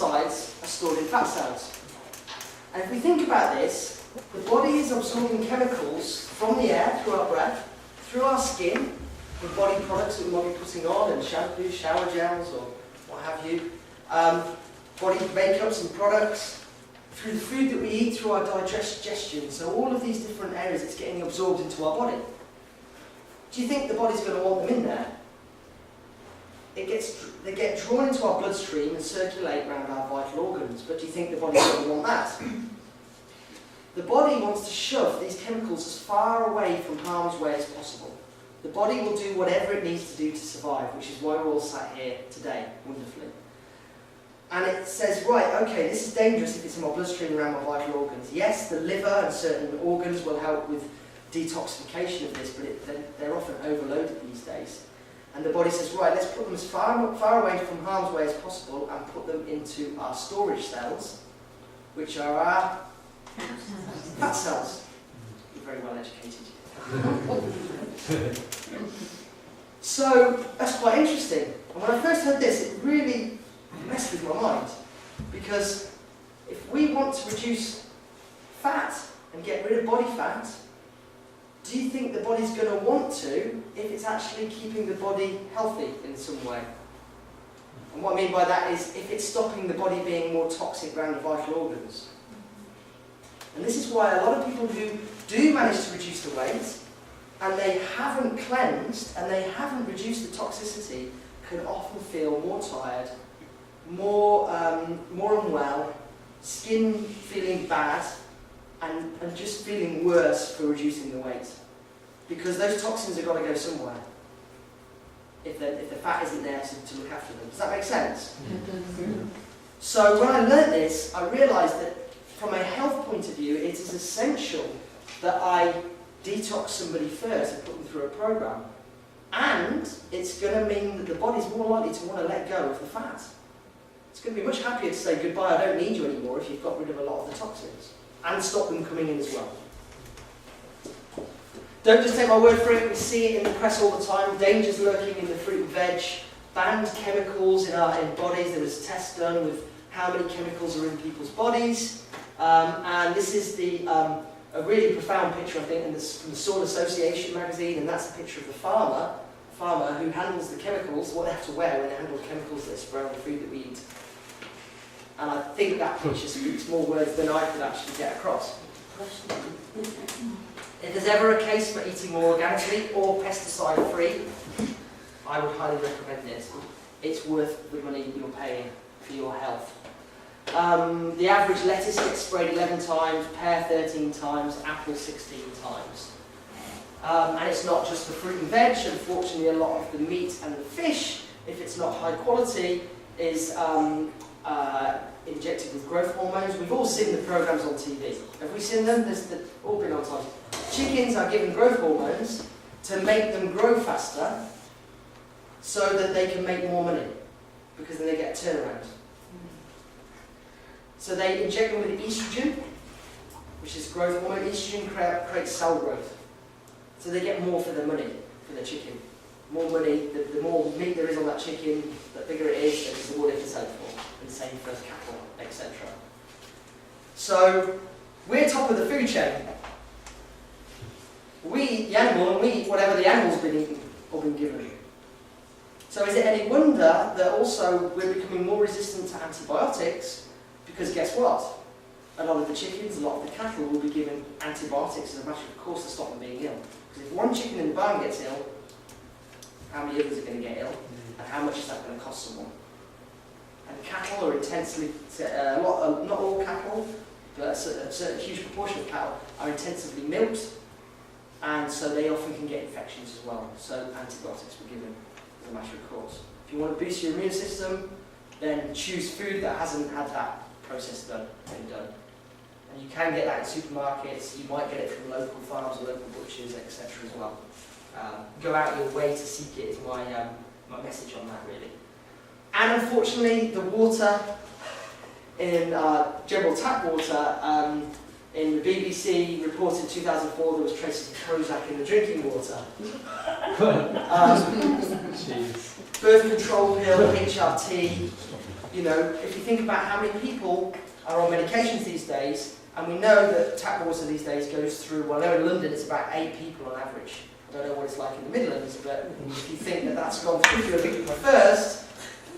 pesticides are stored in fat cells. And if we think about this, the body is absorbing chemicals from the air through our breath, through our skin, with body products that we might be putting on, and shampoos, shower gels, or what have you, body makeups and products, through the food that we eat, through our digestion. So all of these different areas, it's getting absorbed into our body. Do you think the body's going to want them in there? They get drawn into our bloodstream and circulate around our vital organs, but do you think the body's going to want that? The body wants to shove these chemicals as far away from harm's way as possible. The body will do whatever it needs to do to survive, which is why we're all sat here today, wonderfully. And it says, right, okay, this is dangerous if it's in my bloodstream around my vital organs. Yes, the liver and certain organs will help with detoxification of this, but they're often overloaded these days. And the body says, right, let's put them as far away from harm's way as possible and put them into our storage cells, which are our fat cells. You're very well educated. So, that's quite interesting. And when I first heard this, it really messed with my mind. Because if we want to reduce fat and get rid of body fat, do you think the body's going to want to if it's actually keeping the body healthy in some way? And what I mean by that is if it's stopping the body being more toxic around the vital organs. And this is why a lot of people who do manage to reduce the weight and they haven't cleansed and they haven't reduced the toxicity can often feel more tired, more unwell, skin feeling bad, and just feeling worse for reducing the weight. Because those toxins have got to go somewhere if the fat isn't there to look after them. Does that make sense? Mm-hmm. So when I learnt this, I realised that from a health point of view, it is essential that I detox somebody first and put them through a program. And it's going to mean that the body's more likely to want to let go of the fat. It's going to be much happier to say, goodbye, I don't need you anymore, if you've got rid of a lot of the toxins. And stop them coming in as well. Don't just take my word for it, we see it in the press all the time. Dangers lurking in the fruit and veg, banned chemicals in bodies. There was tests done with how many chemicals are in people's bodies. And this is a really profound picture, I think, from the Soil Association magazine, and that's a picture of the farmer who handles the chemicals, what they have to wear when they handle the chemicals that spray on the food that we eat. And I think that picture speaks more words than I could actually get across. If there's ever a case for eating more organically or pesticide-free, I would highly recommend it. It's worth the money you're paying for your health. The average lettuce gets sprayed 11 times, pear 13 times, apple 16 times. And it's not just the fruit and veg. Unfortunately, a lot of the meat and the fish, if it's not high quality, is injected with growth hormones. We've all seen the programs on TV. Have we seen them? They've all been on time. Chickens are given growth hormones to make them grow faster so that they can make more money, because then they get a turnaround. So they inject them with estrogen, which is growth hormone. Estrogen creates cell growth. So they get more for their money, for their chicken. More money, the more meat there is on that chicken, the bigger it is, the more they can sell it for. And the same for cattle, etc. So we're top of the food chain. We eat the animal and we eat whatever the animal's been eaten or been given. So is it any wonder that also we're becoming more resistant to antibiotics? Because guess what? A lot of the chickens, a lot of the cattle will be given antibiotics as a matter of course to stop them being ill. Because if one chicken in the barn gets ill, how many others are going to get ill? And how much is that going to cost someone? And cattle are intensely, not all cattle, but a certain huge proportion of cattle are intensively milked, and so they often can get infections as well. So antibiotics were given as a matter of course. If you want to boost your immune system, then choose food that hasn't had that process done. And you can get that in supermarkets, you might get it from local farms or local butchers, etc. as well. Go out your way to seek it is my message on that, really. And unfortunately, the water in general tap water, in the BBC reported in 2004 there was traces of Prozac in the drinking water. Birth control pill, HRT, you know, if you think about how many people are on medications these days, and we know that tap water these days goes through, well, I know in London it's about 8 people on average. I don't know what it's like in the Midlands, but if you think that that's gone through 50 people first,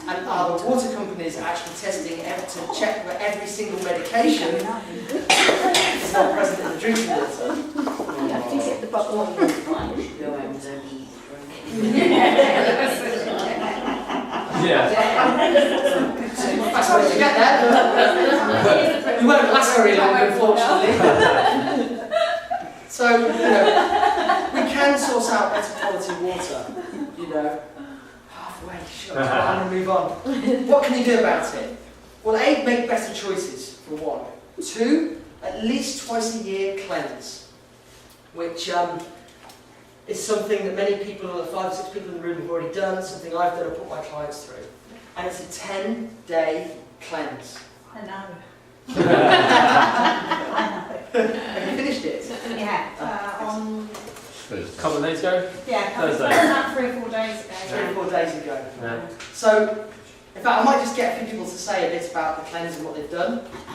and are the water companies actually testing to check that every single medication is not present in the drinking water? You have to get the bottle on the line. Go home and eat. Yeah. That's how you get there. You won't last very long, unfortunately. So, you know, we can source out better quality water, you know. Halfway, sure, I'm going to move on. What can you do about it? Well, A, make better choices, for one. 2, at least twice a year cleanse, which is something that many people, the 5 or 6 people in the room have already done, something I've done and put my clients through. And it's a 10-day cleanse. I know. Have you finished it? Yeah, on... A couple of days ago? Yeah, Thursday. about 3 or 4 days ago. 3 or 4 days ago. Yeah. So, in fact, I might just get a few people to say a bit about the cleanse and what they've done. I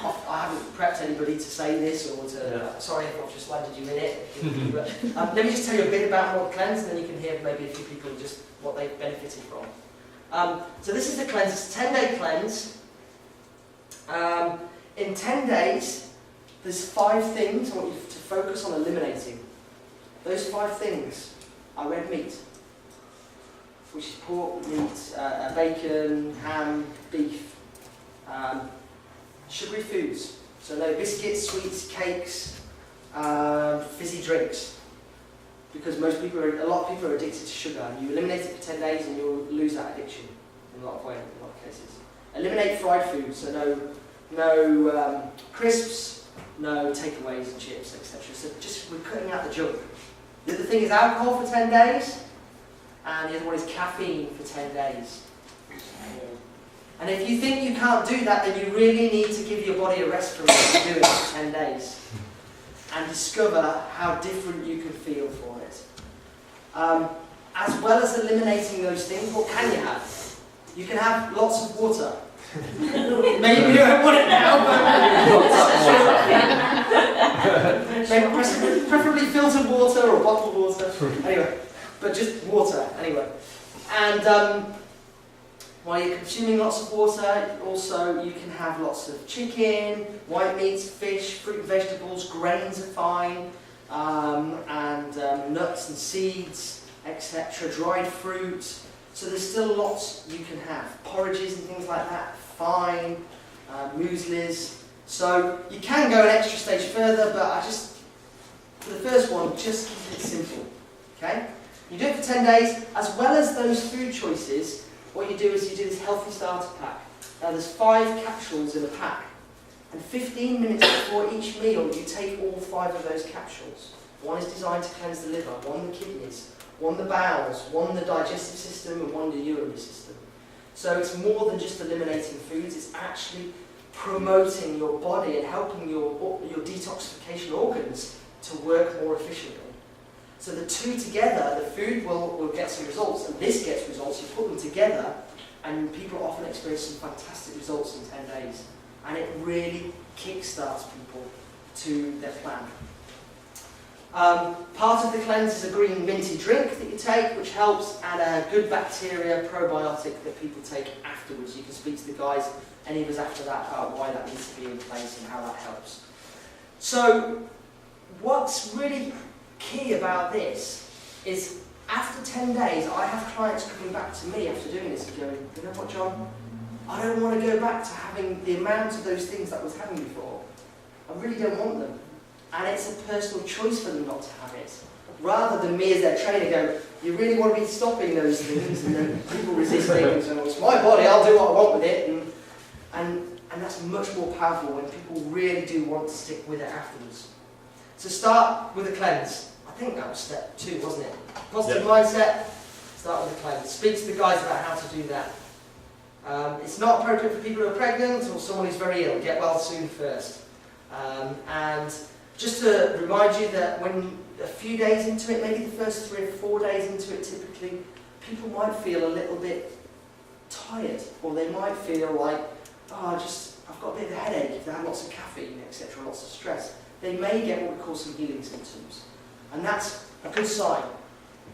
haven't prepped anybody to say this or to... sorry if I've just landed you in it. But, let me just tell you a bit about what the cleanse, and then you can hear maybe a few people just what they've benefited from. So this is the cleanse. It's a 10-day cleanse. In 10 days, there's 5 things I want you to focus on eliminating. Those 5 things are red meat, which is pork, meat, bacon, ham, beef, sugary foods, so no biscuits, sweets, cakes, fizzy drinks, because a lot of people are addicted to sugar, and you eliminate it for 10 days and you'll lose that addiction in a lot of cases. Eliminate fried foods, so no crisps, no takeaways and chips, etc. So just we're cutting out the junk. The other thing is alcohol for 10 days, and the other one is caffeine for 10 days. And if you think you can't do that, then you really need to give your body a rest from what you're doing for 10 days and discover how different you can feel for it. As well as eliminating those things, what can you have? You can have lots of water. Maybe you don't want it now, but preferably filtered water or bottled water. Anyway, but just water anyway. And while you're consuming lots of water, also you can have lots of chicken, white meats, fish, fruit and vegetables, grains are fine, and nuts and seeds, etc. Dried fruit. So there's still lots you can have. Porridges and things like that, fine. Mueslis. So you can go an extra stage further, but for the first one, just keep it simple. Okay? You do it for 10 days, as well as those food choices. What you do is you do this healthy starter pack. Now there's 5 capsules in a pack, and 15 minutes before each meal you take all 5 of those capsules. One is designed to cleanse the liver, one the kidneys, one the bowels, one the digestive system, and one the urinary system. So it's more than just eliminating foods, it's actually promoting your body and helping your detoxification organs to work more efficiently. So the two together, the food will get some results, and this gets results. You put them together, and people often experience some fantastic results in 10 days. And it really kickstarts people to their plan. Part of the cleanse is a green minty drink that you take, which helps, and a good bacteria probiotic that people take afterwards. You can speak to the guys, any of us after that, about why that needs to be in place and how that helps. So, what's really key about this is after 10 days, I have clients coming back to me after doing this and going, you know what, John? I don't want to go back to having the amount of those things that I was having before. I really don't want them. And it's a personal choice for them not to have it. Rather than me as their trainer go, you really want to be stopping those things, and then people resisting and saying, well, it's my body, I'll do what I want with it. And that's much more powerful when people really do want to stick with it afterwards. So start with a cleanse. I think that was step 2, wasn't it? Positive mindset, start with a cleanse. Speak to the guys about how to do that. It's not appropriate for people who are pregnant or someone who's very ill. Get well soon first. And just to remind you that when a few days into it, maybe the first 3 or 4 days into it typically, people might feel a little bit tired, or they might feel like, oh, I've got a bit of a headache if they have lots of caffeine, etc., lots of stress. They may get what we call some healing symptoms. And that's a good sign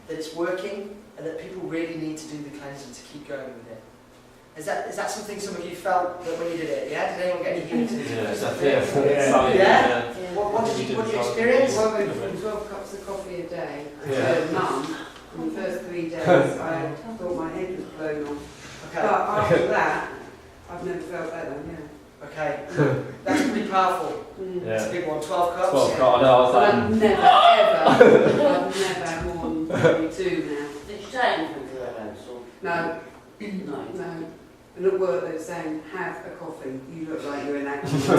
that it's working and that people really need to do the cleansing to keep going with it. Is that something some of you felt that when you did it? Yeah? Did anyone get any healing symptoms? Yeah, exactly. Yeah? What did you experience? Well, we did 12 cups of coffee a day for Yeah. a month. In the first 3 days, I thought my head was blown off. Okay. But after that, I've never felt better, yeah. Okay. That's pretty powerful. That's a Yeah. big one. 12 cups. 12 car, no, I was But like, I've never, ever, I've never had more than 32 now. Did you take anything for that answer? No, No. no. And at work they were saying, have a coffee. You look like you're in action. No.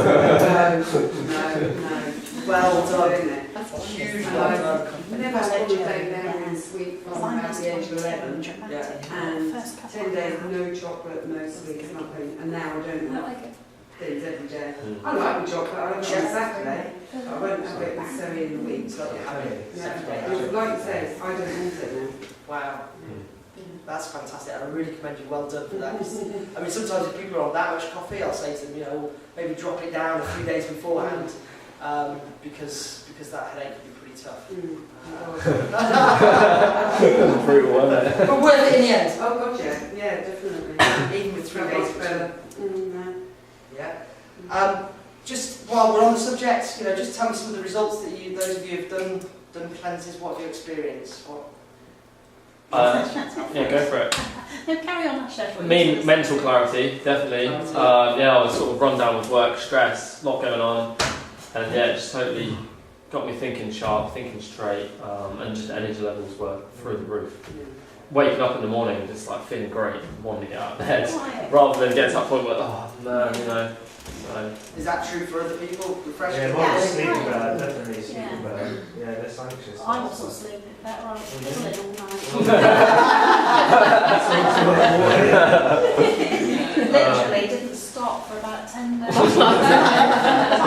Well done. Doing it. Huge And well I've done. never had a holiday there in sweet from about the age of 11. Yeah. And 10 days, no chocolate, no sweets, nothing. And now I don't have things every day. I like the chocolate, I like it on Saturday. I won't have it necessarily in the week. It's like you're having it. Yeah. Like you say, I don't want it now. Wow. That's fantastic. I really commend you. Well done for that. I mean, sometimes if people are on that much coffee, I'll say to them, well, maybe drop it down a few days beforehand, because that headache can be pretty tough. brutal, wasn't it? But worth it in the end, Oh, God, yeah, definitely. even with 3 That days was of better. No. Yeah. Just while we're on the subject, just tell me some of the results that those of you who've done cleanses. What have you experienced? Yeah, go for it. No, carry on, Chef. Mental clarity, definitely. I was sort of run down with work, stress, a lot going on, and yeah, it just totally got me thinking sharp, thinking straight, and just energy levels were through the roof. Waking up in the morning, just like feeling great, wanting to get out of bed, rather than get to that point where, oh man, So. Is that true for other people? Refreshing? Yeah, mine was sleeping better, definitely Yeah. sleeping better. Yeah, less anxious. I wasn't sleeping better, I was fiddling all night. Literally didn't stop for about 10 days. Because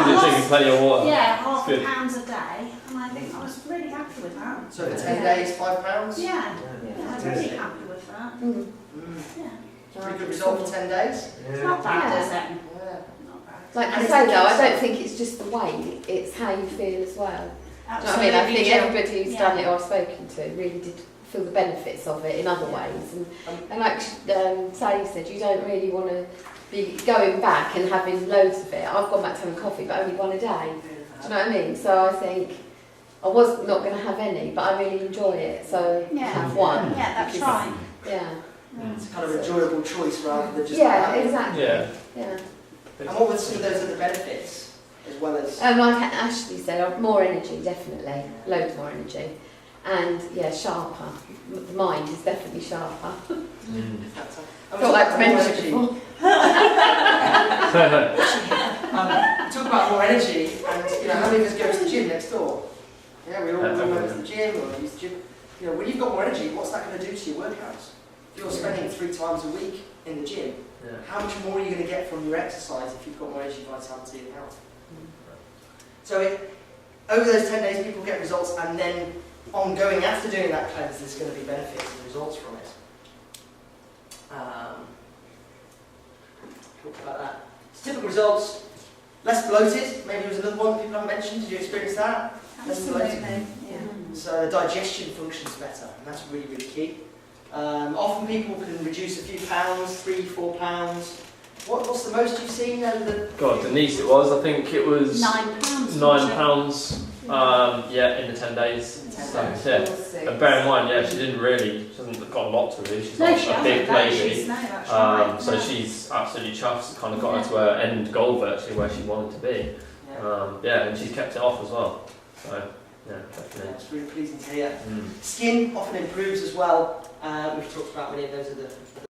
you're drinking plenty of water. Yeah, half Good. a pound a day, and I think I was really happy with that. So for 10 days, £5? Yeah, Yeah. I was really happy with that. Mm. Yeah, Pretty good result for 10 days? it's Yeah. not bad, Yeah. is it? Yeah. Not bad. Like And I it's say though, I interesting. don't think it's just the weight, it's how you feel as well. Do you know what I Absolutely, mean? I think Jill. everybody who's Yeah. done it or I've spoken to really did feel the benefits of it in other ways. And like Sally said, you don't really want to be going back and having loads of it. I've gone back to having coffee, but only one a day. Do you know what I mean? So I think I was not going to have any, but I really enjoy it, so Yeah. have one. Yeah, that's right. Yeah. It's kind of an enjoyable choice rather than just... Yeah, exactly. Yeah. Yeah. And what were some of those other benefits, as well as... Like Ashley said, more energy, definitely. Loads more energy. And yeah, sharper. The mind is definitely sharper. And Thought I'd mentioned it before. talk about more energy, and how many of us go to the gym next door? Yeah, we all go to the gym or use the gym. When you've got more energy, what's that going to do to your workouts? If you're spending 3 times a week in the gym, how much more are you going to get from your exercise if you've got more energy, vitality, and health? So over those 10 days, people get results, and then ongoing after doing that cleanse, there's going to be benefits and results from it. Talk about that. Typical results: less bloated. Maybe there was another one that people haven't mentioned. Did you experience that? Less bloated. Absolutely, yeah. So the digestion functions better, and that's really, really key. Often people can reduce a few pounds, 3-4 pounds. What's the most you've seen over the... God, Denise, it was. I think it was £9. £9. In the 10 days. So, yeah. And bear in mind, she hasn't got a lot to do. She's No, not she a big hasn't. lady. No, that's right. So she's absolutely chuffed. Kind of got her to her end goal virtually where she wanted to be. Yeah. And she's kept it off as well. So yeah, definitely. That's really pleasing to hear. Skin often improves as well. We've talked about many of those other